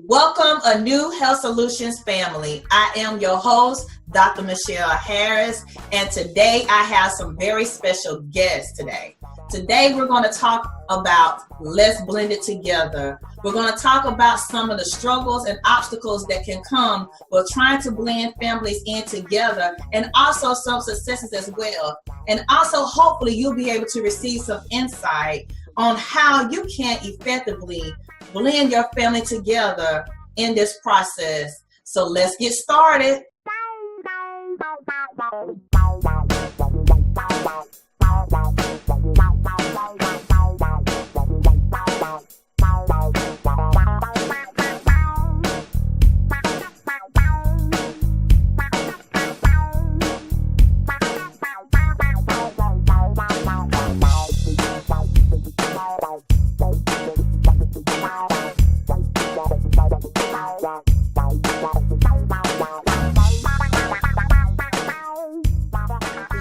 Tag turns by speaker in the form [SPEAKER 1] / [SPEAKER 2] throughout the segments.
[SPEAKER 1] Welcome, Anew Health Solutions family. I am your host, Dr. Michelle Harris, and today I have some very special guests today. Today we're going to talk about Let's Blend It Together. We're going to talk about some of the struggles and obstacles that can come with trying to blend families in together, and also some successes as well. And also, hopefully, you'll be able to receive some insight on how you can effectively blend your family together in this process. So let's get started.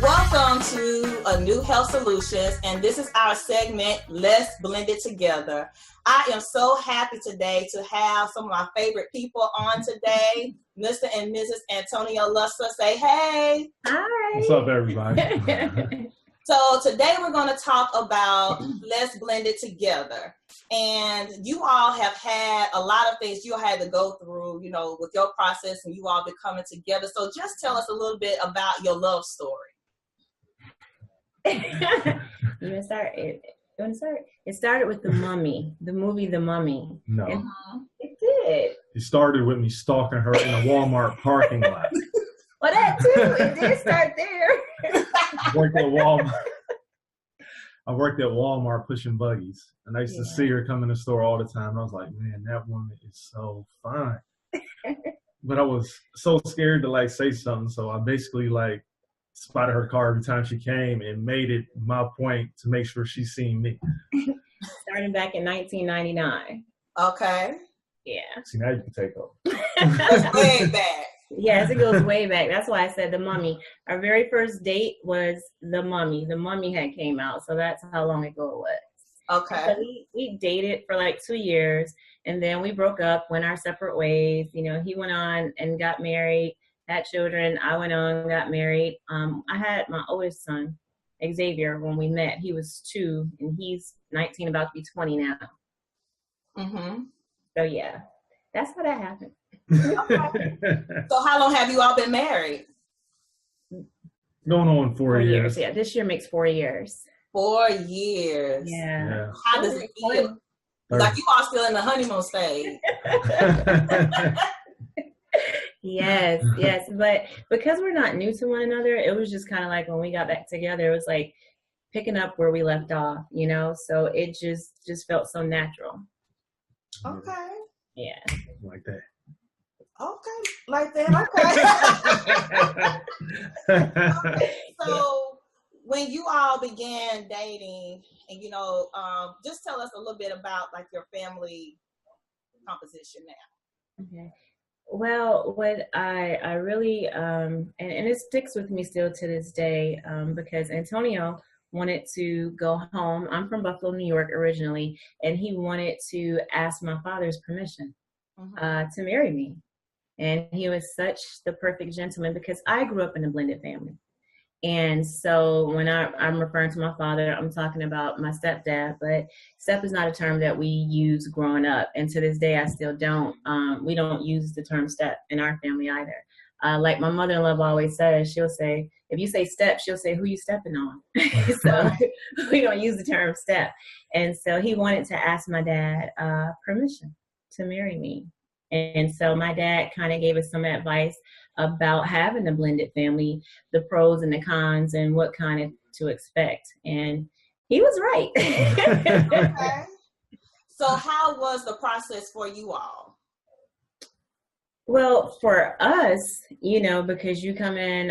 [SPEAKER 1] Welcome to Anew Health Solutions, and this is our segment, Let's Blend It Together. I am so happy today to have some of my favorite people on today, Mr. and Mrs. Antonio Luster. Say hey.
[SPEAKER 2] Hi.
[SPEAKER 3] What's up, everybody?
[SPEAKER 1] So today we're going to talk about Let's Blend It Together. And you all have had a lot of things you had to go through, with your process, and you all been coming together. So just tell us a little bit about your love story.
[SPEAKER 2] You want to start? It started with The Mummy, the movie The Mummy.
[SPEAKER 3] No.
[SPEAKER 2] And it did.
[SPEAKER 3] It started with me stalking her in a Walmart parking lot.
[SPEAKER 2] Well, that too. It did start there.
[SPEAKER 3] I worked at Walmart pushing buggies. And I used to see her come in the store all the time. And I was like, man, that woman is so fine. But I was so scared to say something. So I basically spotted her car every time she came and made it my point to make sure she seen me.
[SPEAKER 2] Starting back in 1999.
[SPEAKER 1] Okay.
[SPEAKER 2] Yeah.
[SPEAKER 3] See, now you can take over.
[SPEAKER 1] That's way back.
[SPEAKER 2] Yes, it goes way back. That's why I said The Mummy. Our very first date was The Mummy. The Mummy had came out, so that's how long ago it was.
[SPEAKER 1] Okay.
[SPEAKER 2] So we dated for 2 years, and then we broke up, went our separate ways. He went on and got married, had children. I went on, got married. I had my oldest son, Xavier, when we met. He was 2, and he's 19, about to be 20 now.
[SPEAKER 1] Mm-hmm.
[SPEAKER 2] So yeah, that's how that happened.
[SPEAKER 1] Okay. So how long have you all been married?
[SPEAKER 3] Going on 4 years.
[SPEAKER 2] Yeah, this year makes 4 years.
[SPEAKER 1] 4 years.
[SPEAKER 2] Yeah.
[SPEAKER 1] How does it feel? Like you all still in the honeymoon stage.
[SPEAKER 2] Yes. But because we're not new to one another, it was just kind of like when we got back together, it was like picking up where we left off, so it just felt so natural.
[SPEAKER 1] Okay.
[SPEAKER 2] Yeah.
[SPEAKER 3] Like that.
[SPEAKER 1] Okay. Like that. Okay. So when you all began dating and, just tell us a little bit about your family composition now.
[SPEAKER 2] Okay. Well, what I really, and it sticks with me still to this day, because Antonio wanted to go home. I'm from Buffalo, New York originally, and he wanted to ask my father's permission to marry me. And he was such the perfect gentleman because I grew up in a blended family. And so when I'm referring to my father, I'm talking about my stepdad, but step is not a term that we use growing up. And to this day, I still don't. We don't use the term step in our family either. Like my mother-in-law always says, she'll say, if you say step, she'll say, who you stepping on? So we don't use the term step. And so he wanted to ask my dad permission to marry me. And so my dad kind of gave us some advice about having a blended family, the pros and the cons, and what kind of to expect. And he was right.
[SPEAKER 1] Okay. So how was the process for you all?
[SPEAKER 2] Well, for us, because you come in,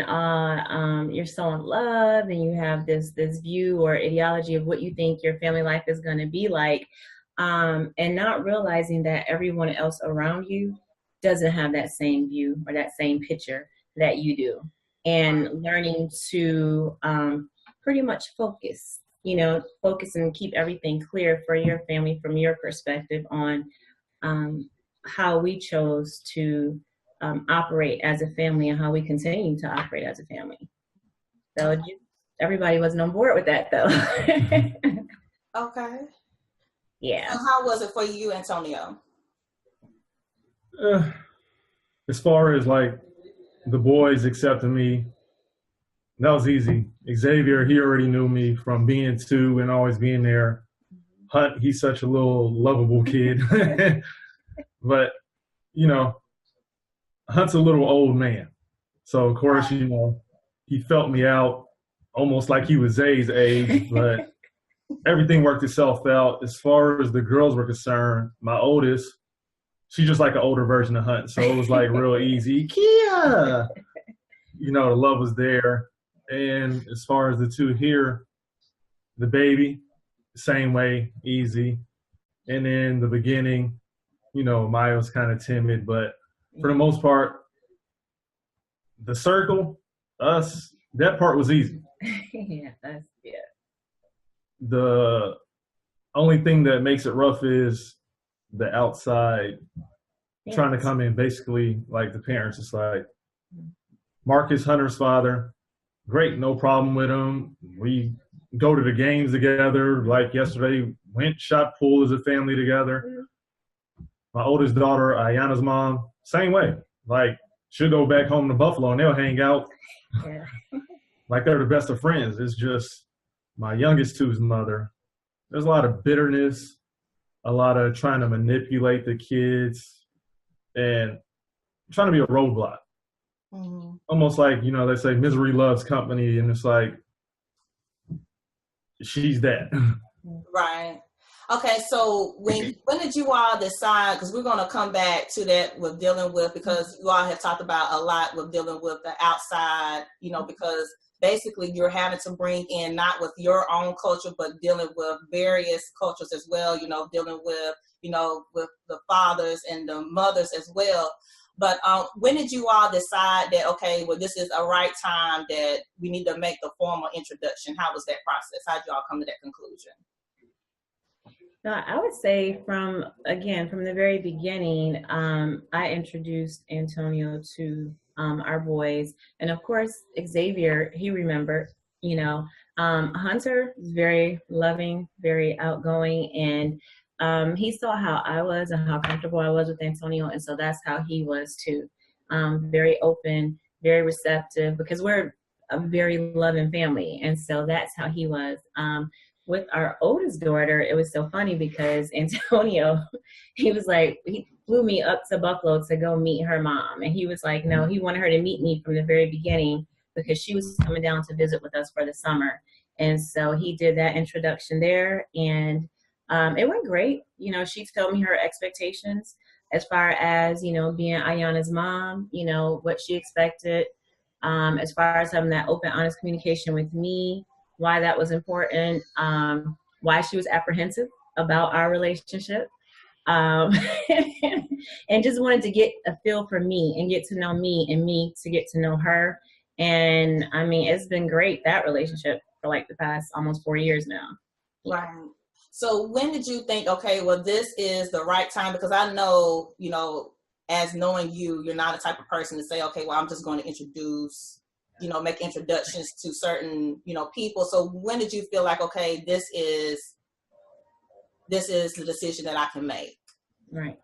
[SPEAKER 2] you're so in love and you have this view or ideology of what you think your family life is going to be like. And not realizing that everyone else around you doesn't have that same view or that same picture that you do. And learning to pretty much focus and keep everything clear for your family from your perspective on how we chose to operate as a family and how we continue to operate as a family. So everybody wasn't on board with that, though.
[SPEAKER 1] Okay.
[SPEAKER 2] Yeah.
[SPEAKER 1] So how was it for you, Antonio?
[SPEAKER 3] As far as like the boys accepting me, that was easy. Xavier, he already knew me from being 2 and always being there. Hunt, he's such a little lovable kid. But, you know, Hunt's a little old man. So, of course, you know, he felt me out almost like he was Zay's age, but everything worked itself out. As far as the girls were concerned, my oldest, she's just like an older version of Hunt. So it was like real easy. Kia! You know, the love was there. And as far as the 2 here, the baby, same way, easy. And then the beginning, you know, Maya was kind of timid, but for the most part, the circle, us, that part was easy.
[SPEAKER 2] Yeah.
[SPEAKER 3] The only thing that makes it rough is the outside trying to come in, basically like the parents. It's like Marcus, Hunter's father, great, no problem with him. We go to the games together. Like yesterday, went shot pool as a family together. My oldest daughter, Ayana's mom, same way. Like she'll go back home to Buffalo and they'll hang out.
[SPEAKER 2] Yeah.
[SPEAKER 3] Like they're the best of friends. It's just my youngest 2's mother. There's a lot of bitterness, a lot of trying to manipulate the kids, and trying to be a roadblock. Mm-hmm. Almost like, you know, they say misery loves company, and it's like she's that.
[SPEAKER 1] Right. Okay, so when did you all decide, because we're going to come back to that with dealing with, because you all have talked about a lot with dealing with the outside, you know, because basically you're having to bring in not with your own culture, but dealing with various cultures as well, you know, dealing with, you know, with the fathers and the mothers as well. But when did you all decide that, okay, well, this is a right time that we need to make the formal introduction? How was that process? How did you all come to that conclusion?
[SPEAKER 2] No, I would say from the very beginning, I introduced Antonio to our boys. And of course, Xavier, he remembered, you know. Hunter is very loving, very outgoing, and he saw how I was and how comfortable I was with Antonio. And so that's how he was too. Very open, very receptive, because we're a very loving family. And so that's how he was. With our oldest daughter, it was so funny because Antonio, he was like, he flew me up to Buffalo to go meet her mom. And he was like, no, he wanted her to meet me from the very beginning because she was coming down to visit with us for the summer. And so he did that introduction there, and it went great. You know, she told me her expectations as far as, you know, being Ayana's mom, you know, what she expected, as far as having that open, honest communication with me, why that was important, why she was apprehensive about our relationship, and just wanted to get a feel for me and get to know me and me to get to know her. And I mean, it's been great, that relationship, for like the past almost 4 years now.
[SPEAKER 1] Right. So when did you think, okay, well, this is the right time? Because I know, you know, as knowing you, you're not a type of person to say, okay, well, I'm just going to introduce, you know, make introductions to certain, you know, people. So when did you feel like, okay, this is the decision that I can make?
[SPEAKER 2] Right.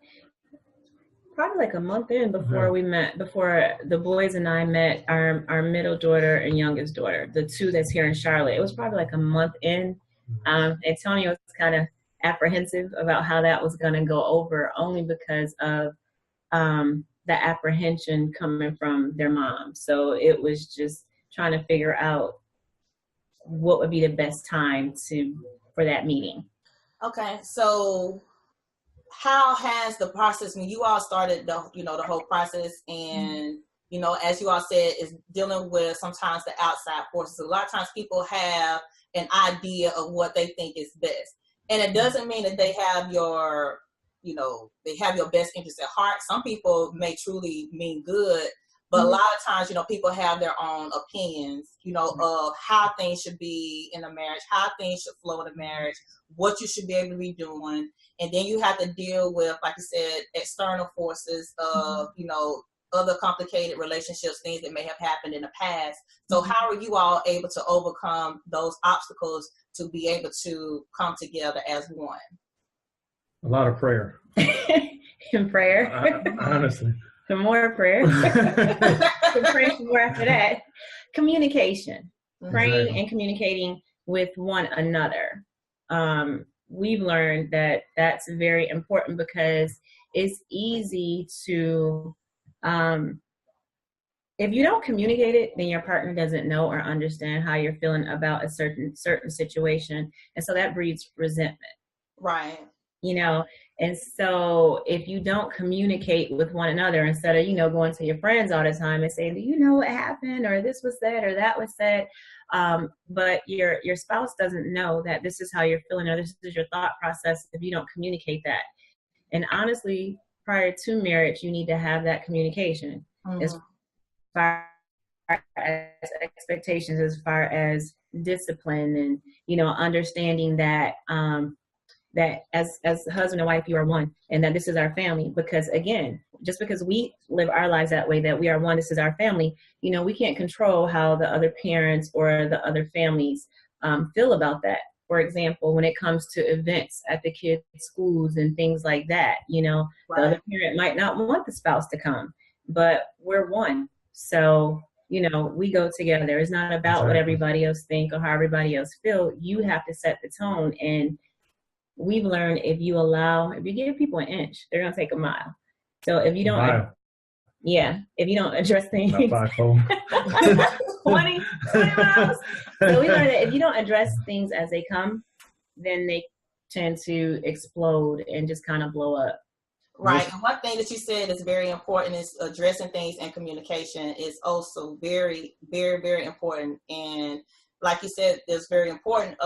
[SPEAKER 2] Probably like a month in before we met, before the boys and I met our middle daughter and youngest daughter, the 2 that's here in Charlotte. It was probably like a month in. Antonio was kind of apprehensive about how that was going to go over, only because of the apprehension coming from their mom. So it was just trying to figure out what would be the best time for that meeting.
[SPEAKER 1] Okay, so how has the process, when you all started the whole process, and you know, as you all said, is dealing with sometimes the outside forces. A lot of times people have an idea of what they think is best, and it doesn't mean that they have your best interest at heart. Some people may truly mean good, But a lot of times, people have their own opinions, of how things should be in a marriage, how things should flow in a marriage, what you should be able to be doing. And then you have to deal with, like you said, external forces of, other complicated relationships, things that may have happened in the past. So how are you all able to overcome those obstacles to be able to come together as one?
[SPEAKER 3] A lot of prayer.
[SPEAKER 2] And prayer.
[SPEAKER 3] Honestly.
[SPEAKER 2] Some more prayer. Some prayer some more after that. Communication. Praying and communicating with one another. We've learned that that's very important because it's easy to, if you don't communicate it, then your partner doesn't know or understand how you're feeling about a certain situation. And so that breeds resentment.
[SPEAKER 1] Right.
[SPEAKER 2] And so if you don't communicate with one another, instead of, going to your friends all the time and saying, do you know what happened? Or this was said, or that was said. But your spouse doesn't know that this is how you're feeling, or this is your thought process if you don't communicate that. And honestly, prior to marriage, you need to have that communication as far as expectations, as far as discipline, and, understanding that, that as husband and wife, you are one, and that this is our family. Because again, just because we live our lives that way, that we are one, this is our family, we can't control how the other parents or the other families feel about that. For example, when it comes to events at the kids' schools and things like that, the other parent might not want the spouse to come, but we're one. So, we go together. It's not about what everybody else think or how everybody else feel. You have to set the tone. And we've learned if you give people an inch, they're going to take a mile. So if you don't, if you don't address things, 20 miles. So we learned that if you don't address things as they come, then they tend to explode and just kind of blow up.
[SPEAKER 1] Right. And one thing that you said is very important is addressing things, and communication is also very, very, very important. And like you said, it's very important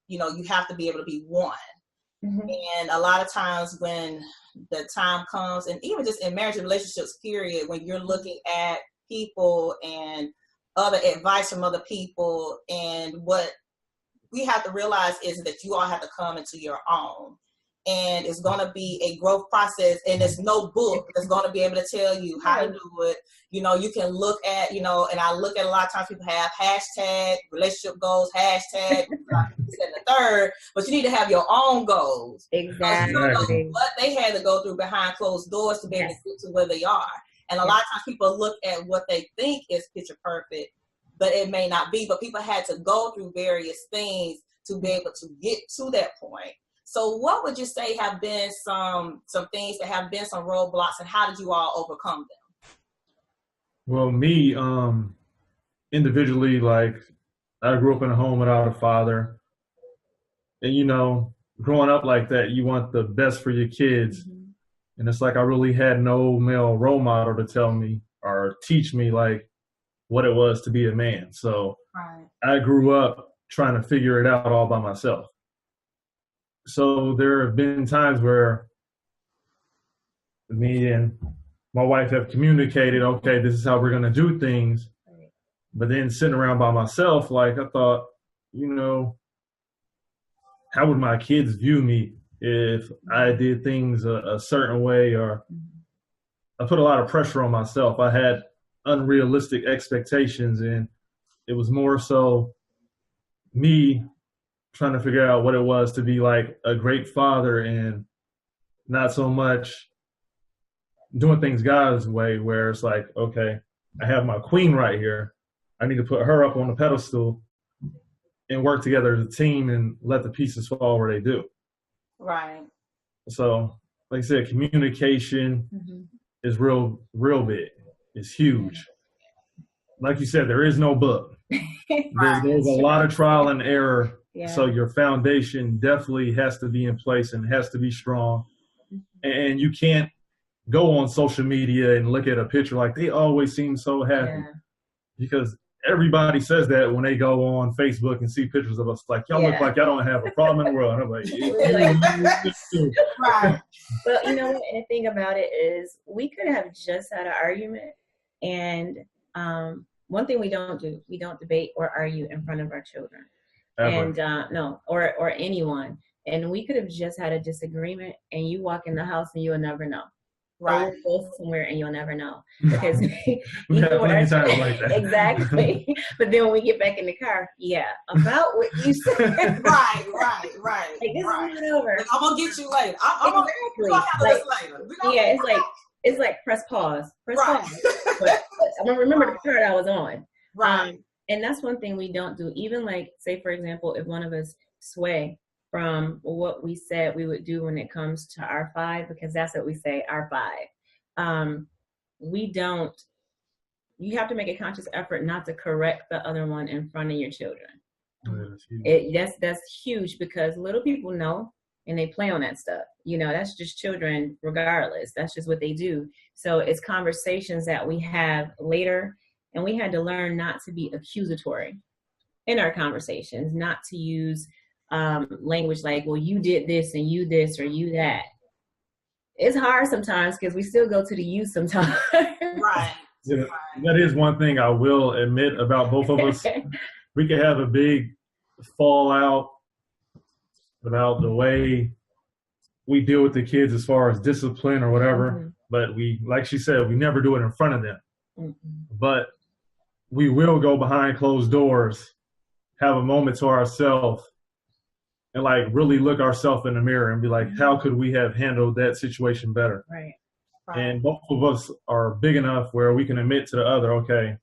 [SPEAKER 1] you have to be able to be one. And a lot of times when the time comes, and even just in marriage and relationships, period, when you're looking at people and other advice from other people, and what we have to realize is that you all have to come into your own. And it's going to be a growth process, and there's no book that's going to be able to tell you how to do it. You can look at, and I look at a lot of times people have hashtag relationship goals, hashtag and the third, but you need to have your own goals.
[SPEAKER 2] Exactly.
[SPEAKER 1] You know what they had to go through behind closed doors to be able to get to where they are. And a lot of times people look at what they think is picture perfect, but it may not be. But people had to go through various things to be able to get to that point. So what would you say have been some things that have been some roadblocks, and how did you all overcome them?
[SPEAKER 3] Well, me, individually, like, I grew up in a home without a father. And, growing up like that, you want the best for your kids. And it's like I really had no male role model to tell me or teach me, like, what it was to be a man. So I grew up trying to figure it out all by myself. So there have been times where me and my wife have communicated, okay, this is how we're going to do things. But then sitting around by myself, like, I thought, how would my kids view me if I did things a certain way? Or I put a lot of pressure on myself. I had unrealistic expectations, and it was more so me trying to figure out what it was to be like a great father, and not so much doing things God's way, where it's like, okay, I have my queen right here. I need to put her up on the pedestal and work together as a team and let the pieces fall where they do.
[SPEAKER 1] Right. So,
[SPEAKER 3] like I said, communication is real big. It's huge. Like you said, there is no book. There's a lot of trial and error. Yeah. So your foundation definitely has to be in place and has to be strong. And you can't go on social media and look at a picture like they always seem so happy. Because everybody says that when they go on Facebook and see pictures of us, like, y'all look like y'all don't have a problem in the world. And I'm like,
[SPEAKER 2] right. Well, you know what? And the thing about it is, we could have just had an argument, And one thing we don't do, we don't debate or argue in front of our children.
[SPEAKER 3] Ever.
[SPEAKER 2] And no, or anyone. And we could have just had a disagreement, and you walk in the house and you'll never know. Right. Or we'll go somewhere and you'll never know. Because
[SPEAKER 3] we have plenty of times like that.
[SPEAKER 2] Exactly. But then when we get back in the car, yeah, about what you said.
[SPEAKER 1] Right.
[SPEAKER 2] Like, this is not over.
[SPEAKER 1] I'm gonna get you later. I'm
[SPEAKER 2] Exactly.
[SPEAKER 1] gonna handle this later.
[SPEAKER 2] Yeah, it's like press pause. Pause. But I'm gonna remember the part I was on.
[SPEAKER 1] Right.
[SPEAKER 2] And that's one thing we don't do. Even like, say for example, if one of us sway from what we said we would do when it comes to our 5, because that's what we say, our 5. We don't, you have to make a conscious effort not to correct the other one in front of your children. That's huge, because little people know and they play on that stuff. You know, that's just children regardless. That's just what they do. So it's conversations that we have later, and we had to learn not to be accusatory in our conversations, not to use language like, well, you did this and you this or you that. It's hard sometimes because we still go to the you sometimes.
[SPEAKER 1] Right.
[SPEAKER 3] Yeah, that is one thing I will admit about both of us. We could have a big fallout about the way we deal with the kids as far as discipline or whatever. Mm-hmm. But we, like she said, we never do it in front of them. Mm-hmm. But we will go behind closed doors, have a moment to ourselves, and like really look ourselves in the mirror and be like, how could we have handled that situation better?
[SPEAKER 2] Right.
[SPEAKER 3] And both of us are big enough where we can admit to the other, okay,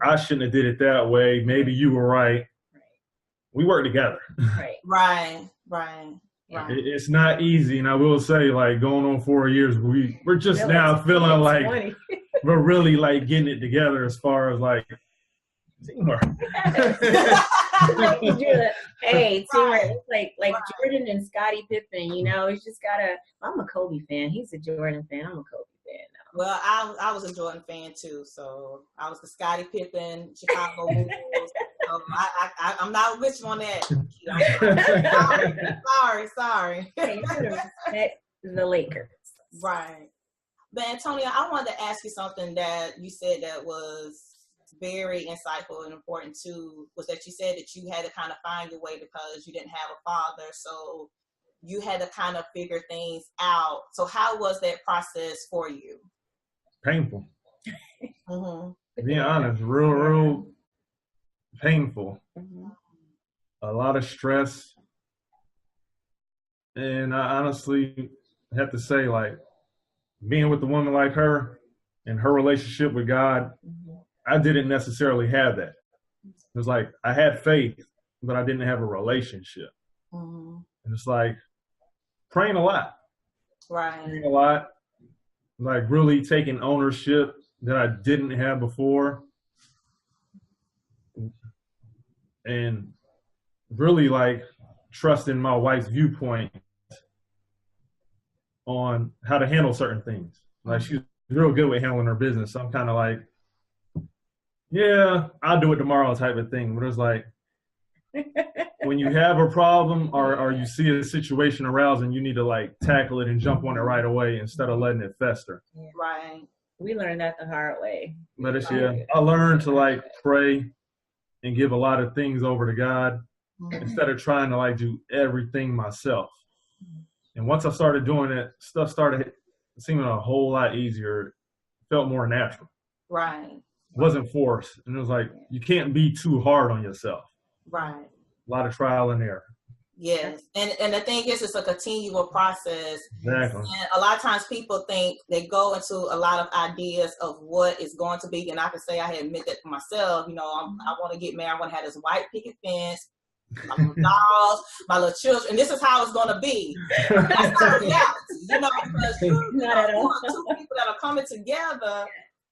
[SPEAKER 3] I shouldn't have did it that way. Maybe you were right. We work together.
[SPEAKER 1] Right.
[SPEAKER 3] It's not easy. And I will say, like, going on 4 years, we're just now feeling like we're really like getting it together as far as like teamwork.
[SPEAKER 2] Hey, teamwork. It's like Jordan and Scottie Pippen, you know, it's just gotta, I'm a Kobe fan. He's a Jordan fan. I'm a Kobe fan now.
[SPEAKER 1] Well, I was a Jordan fan too, so I was the Scottie Pippen, Chicago Bulls. I'm not with you on that. Sorry.
[SPEAKER 2] Hey, you gotta respect the Lakers.
[SPEAKER 1] Right. But Antonia, I wanted to ask you something that you said that was very insightful and important too, was that you said that you had to kind of find your way because you didn't have a father, so you had to kind of figure things out. So how was that process for you?
[SPEAKER 3] Painful.
[SPEAKER 1] Mm-hmm.
[SPEAKER 3] Being honest, real painful. Mm-hmm. A lot of stress. And I honestly have to say, like, being with a woman like her and her relationship with God, I didn't necessarily have that. It was like I had faith, but I didn't have a relationship. Mm-hmm. And it's like praying a lot.
[SPEAKER 1] Right.
[SPEAKER 3] Praying a lot. Like really taking ownership that I didn't have before. And really like trusting my wife's viewpoint on how to handle certain things. Like she's real good with handling her business. So I'm kind of like, yeah, I'll do it tomorrow type of thing. But it's like, when you have a problem or you see a situation arouse and you need to like tackle it and jump on it right away instead of letting it fester.
[SPEAKER 1] Right.
[SPEAKER 2] We learned that the hard way.
[SPEAKER 3] But it's, I learned to like pray and give a lot of things over to God instead of trying to like do everything myself. And once I started doing it, stuff started seeming a whole lot easier. It felt more natural.
[SPEAKER 1] Right.
[SPEAKER 3] It wasn't forced. And it was like, you can't be too hard on yourself.
[SPEAKER 1] Right.
[SPEAKER 3] A lot of trial and error.
[SPEAKER 1] Yes. And the thing is, it's a continual process.
[SPEAKER 3] Exactly.
[SPEAKER 1] And a lot of times people think they go into a lot of ideas of what is going to be. And I can say I had admit that to myself. You know, I want to get married. I want to have this white picket fence, my little dolls, my little children. And this is how it's going to be. That's not reality. You know, because
[SPEAKER 2] not at all.
[SPEAKER 1] Two people that are coming together,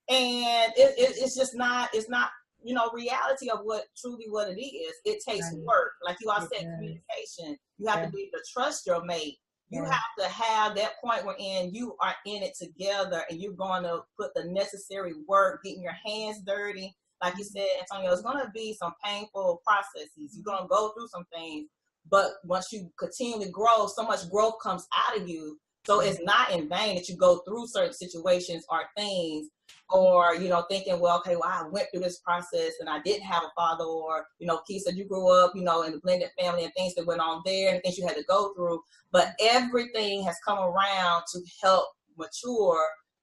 [SPEAKER 1] and it's just not, it's not, you know, reality of what it is. It takes work. Like you all said, communication. You have to be able to trust your mate. You have to have that point wherein you are in it together and you're going to put the necessary work, getting your hands dirty. Like you said, Antonio, it's going to be some painful processes. You're going to go through some things, but once you continue to grow, so much growth comes out of you So it's not in vain that you go through certain situations or things, or, you know, thinking, well, okay, well, I went through this process and I didn't have a father, or, you know, Keith said you grew up, you know, in a blended family and things that went on there and things you had to go through. But everything has come around to help mature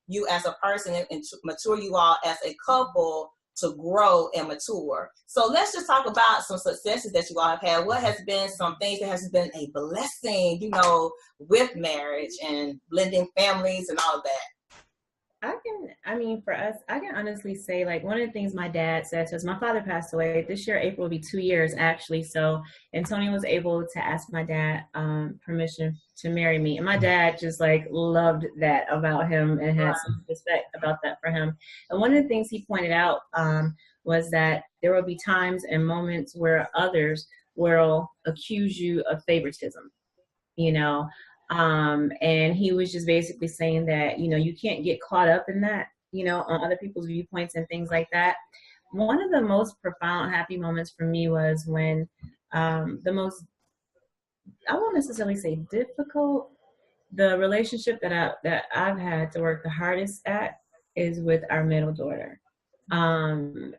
[SPEAKER 1] you as a person and to mature you all as a couple to grow and mature. So let's just talk about some successes that you all have had. What has been some things that has been a blessing, you know, with marriage and blending families and all of that?
[SPEAKER 2] For us, I can honestly say, like, one of the things my dad said to us, my father passed away this year, April will be 2 years actually. So Antonio was able to ask my dad permission to marry me. And my dad just like loved that about him and had some respect about that for him. And one of the things he pointed out was that there will be times and moments where others will accuse you of favoritism, you know. And he was just basically saying that, you know, you can't get caught up in that, you know, on other people's viewpoints and things like that. One of the most profound happy moments for me was when the most, I won't necessarily say difficult, the relationship that I've had to work the hardest at is with our middle daughter. And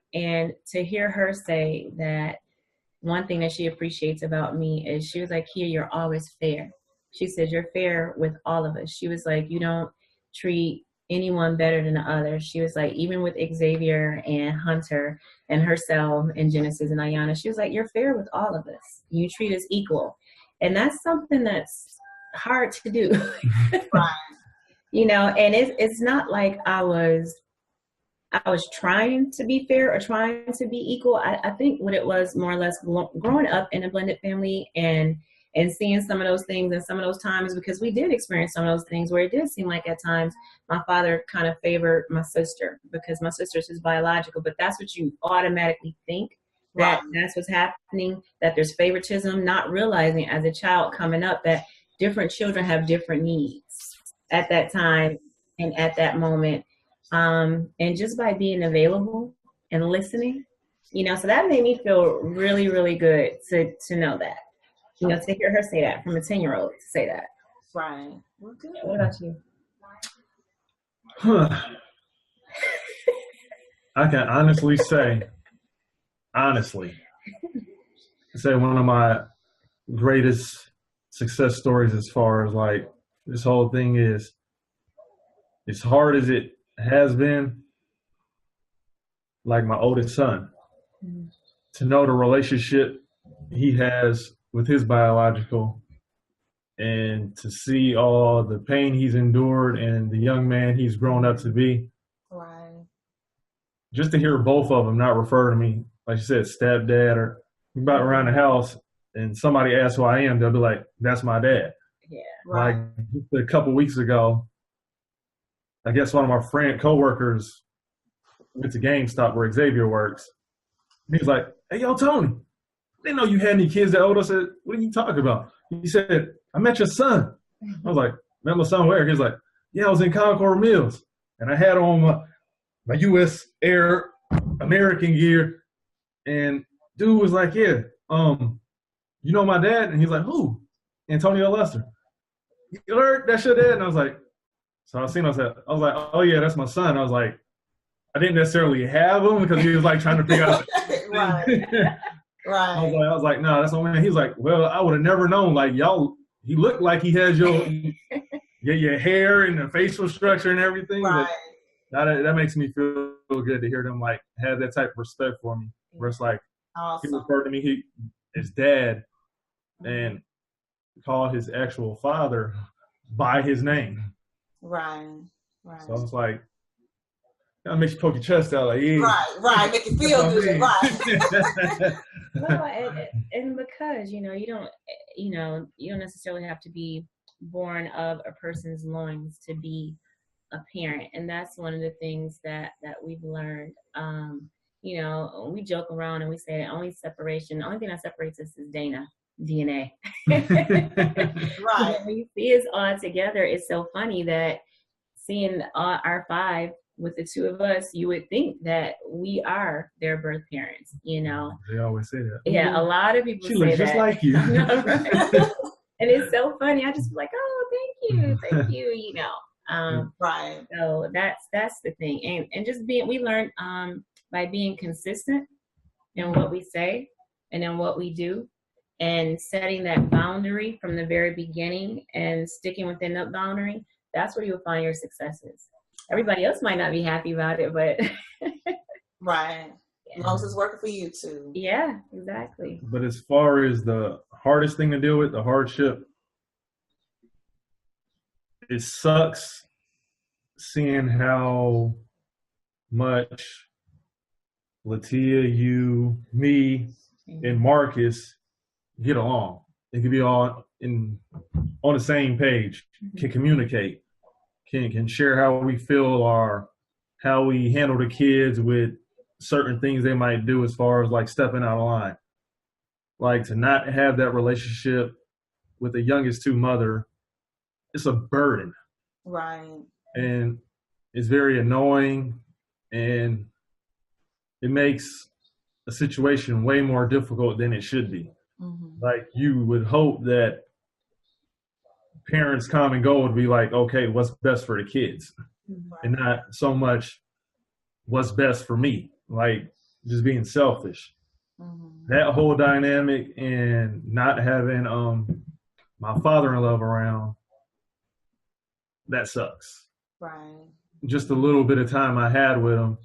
[SPEAKER 2] to hear her say that one thing that she appreciates about me is she was like, here, you're always fair. She said, you're fair with all of us. She was like, you don't treat anyone better than the other. She was like, even with Xavier and Hunter and herself and Genesis and Ayana, she was like, you're fair with all of us. You treat us equal. And that's something that's hard to do.
[SPEAKER 1] Right.
[SPEAKER 2] You know, and it's not like I was trying to be fair or trying to be equal. I think what it was more or less growing up in a blended family and seeing some of those things and some of those times, because we did experience some of those things where it did seem like at times my father kind of favored my sister because my sister's his biological, but that's what you automatically think, that that's what's happening, that there's favoritism, not realizing as a child coming up that different children have different needs at that time and at that moment. And just by being available and listening, you know, so that made me feel really, really good to know that. You know, to hear her say that from a 10-year-old to say that.
[SPEAKER 1] Right. Well, good.
[SPEAKER 2] What about you?
[SPEAKER 3] I can honestly say one of my greatest success stories as far as like this whole thing is, as hard as it has been, like my oldest son, to know the relationship he has with his biological and to see all the pain he's endured and the young man he's grown up to be.
[SPEAKER 1] Right.
[SPEAKER 3] Just to hear both of them not refer to me, like you said, stepdad, or about around the house and somebody asks who I am, they'll be like, that's my dad.
[SPEAKER 2] Yeah.
[SPEAKER 1] Right.
[SPEAKER 3] Like a couple weeks ago, I guess one of my coworkers went to GameStop where Xavier works. And he was like, hey, yo, Tony, I didn't know you had any kids that old. I said, what are you talking about? He said, I met your son. I was like, met my son where? He was like, yeah, I was in Concord Mills. And I had on my U.S. Air American gear. And dude was like, yeah, you know my dad? And he's like, who? Antonio Lester. You heard that's your dad? And I was like, so I seen him, I was like, oh yeah, that's my son. I was like, I didn't necessarily have him because he was like trying to figure out.
[SPEAKER 1] Right.
[SPEAKER 3] I was like, no, that's my man. He's like, well, I would have never known. Like y'all, he looked like he has your hair and the facial structure and everything.
[SPEAKER 1] Right.
[SPEAKER 3] But that makes me feel good to hear them like have that type of respect for me. Where it's like,
[SPEAKER 1] awesome.
[SPEAKER 3] He referred to me his dad and called his actual father by his name.
[SPEAKER 1] Right.
[SPEAKER 3] So it's like, that makes you poke your chest out, like, yeah.
[SPEAKER 1] Right, make you feel good, right.
[SPEAKER 2] Well, and because, you don't necessarily have to be born of a person's loins to be a parent. And that's one of the things that we've learned. We joke around and we say the only thing that separates us is DNA.
[SPEAKER 1] Right.
[SPEAKER 2] When you see us all together, it's so funny that seeing our five with the two of us, you would think that we are their birth parents, you know.
[SPEAKER 3] They always say that.
[SPEAKER 2] Yeah, a lot of people
[SPEAKER 3] she
[SPEAKER 2] say
[SPEAKER 3] looks
[SPEAKER 2] that.
[SPEAKER 3] just like you.
[SPEAKER 2] Right? And it's so funny. I just be like, oh, thank you, you know.
[SPEAKER 1] Right.
[SPEAKER 2] So that's the thing. And just we learn by being consistent in what we say and in what we do, and setting that boundary from the very beginning and sticking within that boundary. That's where you'll find your successes. Everybody else might not be happy about it, but
[SPEAKER 1] right. As long as it's working for you too.
[SPEAKER 2] Yeah, exactly.
[SPEAKER 3] But as far as the hardest thing to deal with, the hardship, it sucks seeing how much Latia, you, me, and Marcus get along. They can be all on the same page, can communicate, can share how we feel or how we handle the kids with certain things they might do as far as like stepping out of line. Like to not have that relationship with the youngest two mother, it's a burden.
[SPEAKER 1] Right.
[SPEAKER 3] And it's very annoying, and it makes a situation way more difficult than it should be. Mm-hmm. Like you would hope that parents' common goal would be like, okay, what's best for the kids? Right. And not so much what's best for me, like just being selfish. Mm-hmm. That whole dynamic and not having my father-in-law around, that sucks.
[SPEAKER 1] Right.
[SPEAKER 3] Just a little bit of time I had with him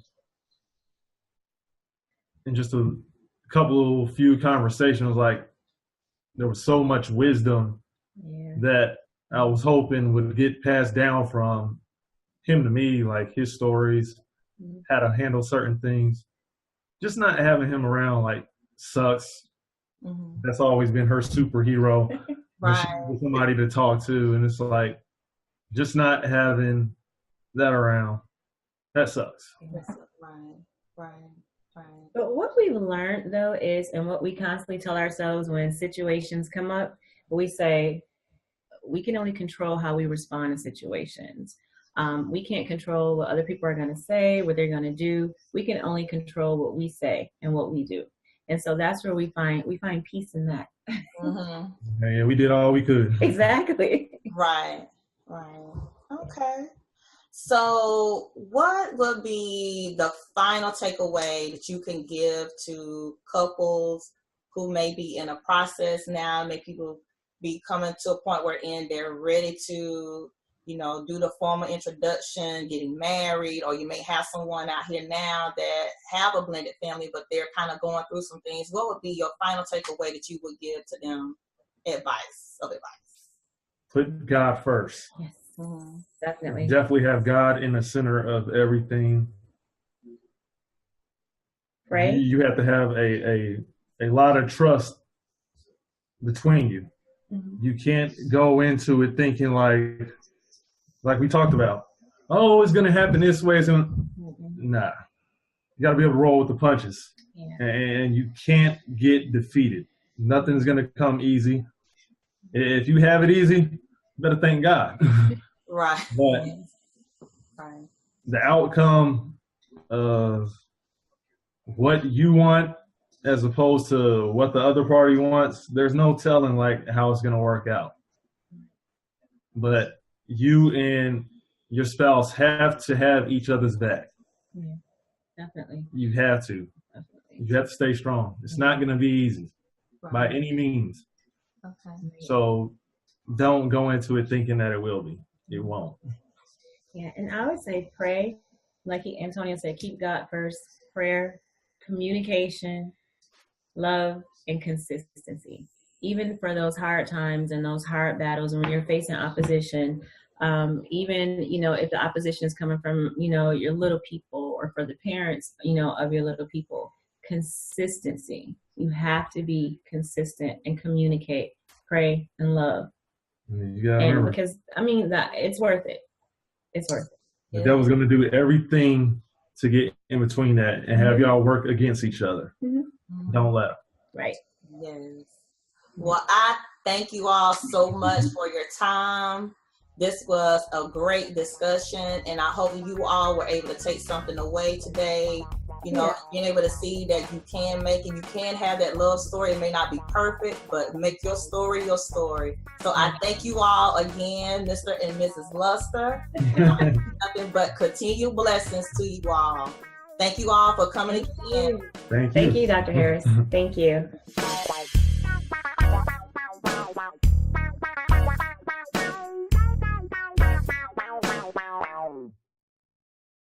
[SPEAKER 3] and just a few conversations, like there was so much wisdom that I was hoping would get passed down from him to me, like his stories, how to handle certain things. Just not having him around, like, sucks. Mm-hmm. That's always been her superhero. Right. She's somebody to talk to, and it's like, just not having that around, that sucks.
[SPEAKER 1] Right.
[SPEAKER 2] But what we've learned, though, is, and what we constantly tell ourselves when situations come up, we say, we can only control how we respond in situations. We can't control what other people are going to say, what they're going to do. We can only control what we say and what we do. And so that's where we find peace in that.
[SPEAKER 1] Mm-hmm.
[SPEAKER 3] Yeah, we did all we could.
[SPEAKER 2] Exactly.
[SPEAKER 1] Right. Okay. So what would be the final takeaway that you can give to couples who may be in a process now, may people be coming to a point where they're ready to, do the formal introduction, getting married, or you may have someone out here now that have a blended family, but they're kind of going through some things. What would be your final takeaway that you would give to them advice?
[SPEAKER 3] Put God first.
[SPEAKER 2] Yes. Mm-hmm. Definitely.
[SPEAKER 3] Definitely have God in the center of everything.
[SPEAKER 2] Right.
[SPEAKER 3] You have to have a lot of trust between you. Mm-hmm. You can't go into it thinking like we talked about, oh, it's going to happen this way. Nah. You got to be able to roll with the punches. Yeah. And you can't get defeated. Nothing's going to come easy. If you have it easy, you better thank God.
[SPEAKER 1] Right.
[SPEAKER 3] But the outcome of what you want as opposed to what the other party wants, there's no telling how it's going to work out. But you and your spouse have to have each other's back.
[SPEAKER 2] Yeah, definitely.
[SPEAKER 3] You have to. Definitely. You have to stay strong. It's not going to be easy by any means.
[SPEAKER 1] Okay.
[SPEAKER 3] So don't go into it thinking that it will be. It won't.
[SPEAKER 2] Yeah, and I would say pray. Like Antonio said, keep God first. Prayer, communication, love, and consistency. Even for those hard times and those hard battles when you're facing opposition, even, if the opposition is coming from, your little people or for the parents, of your little people, consistency. You have to be consistent and communicate, pray, and love.
[SPEAKER 3] You gotta remember.
[SPEAKER 2] Because, that it's worth it. It's worth it.
[SPEAKER 3] The devil's going to do everything to get in between that and have y'all work against each other. Mm-hmm. Don't let them.
[SPEAKER 2] Right.
[SPEAKER 1] Yes. Well, I thank you all so much for your time. This was a great discussion, and I hope you all were able to take something away today. you know, being able to see that you can make and you can have that love story. It may not be perfect, but make your story your story. So I thank you all again, Mr. and Mrs. Luster. Nothing but continued blessings to you all. Thank you all for coming again.
[SPEAKER 3] Thank you.
[SPEAKER 2] Thank you, Dr. Harris. Thank you.